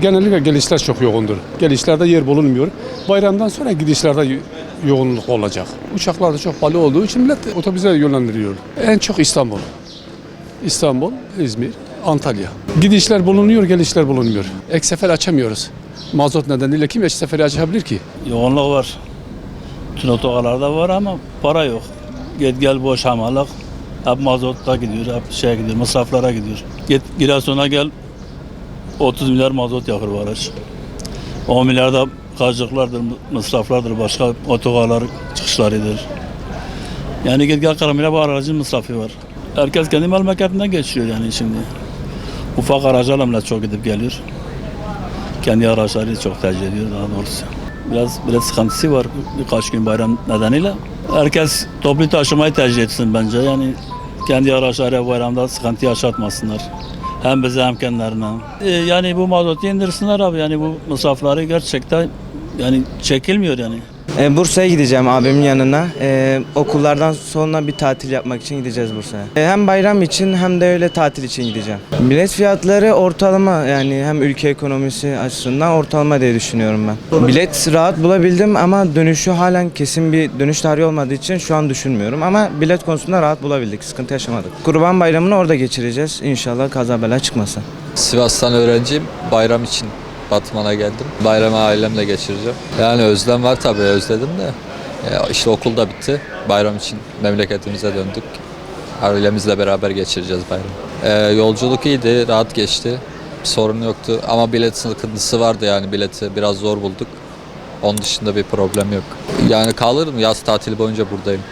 Genellikle gelişler çok yoğundur. Gelişlerde yer bulunmuyor. Bayramdan sonra gidişlerde yoğunluk olacak. Uçaklarda çok pahalı olduğu için millet otobüse yönlendiriyor. En çok İstanbul. İstanbul, İzmir, Antalya. Gidişler bulunuyor, gelişler bulunmuyor. Ek sefer açamıyoruz. Mazot nedeniyle kim ek seferi açabilir ki? Yoğunluk var. Tüm otogarlarda var ama para yok. Git gel boş hamalık. Hep mazota gidiyor, hep şeye gidiyor, masraflara gidiyor. Git Giresun'a gel 30 milyar mazot yakır bu araç. 10 milyar da harcılıklardır, masraflardır, başka otogarlar çıkışlarıdır. Yani git gel 40 milyar bu aracın masrafı var. Herkes kendi memleketinden geçiyor yani şimdi. Ufak araçlarla bile çok gidip geliyor. Kendi araçları çok tercih ediyor daha doğrusu. Biraz sıkıntısı var birkaç gün bayram nedeniyle. Herkes toplu taşımayı tercih etsin bence. Yani kendi araçları bayramda sıkıntı yaşatmasınlar. Hem bize hem kendilerine. Yani bu mazotu indirsinler abi. Yani bu masrafları gerçekten yani çekilmiyor yani. Bursa'ya gideceğim abimin yanına. Okullardan sonra bir tatil yapmak için gideceğiz Bursa'ya. Hem bayram için hem de öyle tatil için gideceğim. Bilet fiyatları ortalama, yani hem ülke ekonomisi açısından ortalama diye düşünüyorum ben. Bilet rahat bulabildim ama dönüşü halen kesin bir dönüş tarihi olmadığı için şu an düşünmüyorum. Ama bilet konusunda rahat bulabildik, sıkıntı yaşamadık. Kurban Bayramı'nı orada geçireceğiz. İnşallah kaza bela çıkmasın. Sivas'tan öğrenciyim. Bayram için Batman'a geldim. Bayramı ailemle geçireceğim. Yani özlem var tabii, özledim de. İşte okul da bitti. Bayram için memleketimize döndük. Ailemizle beraber geçireceğiz bayramı. Yolculuk iyiydi, rahat geçti. Bir sorun yoktu ama bilet sıkıntısı vardı, yani bileti biraz zor bulduk. Onun dışında bir problem yok. Yani kalırım, yaz tatili boyunca buradayım.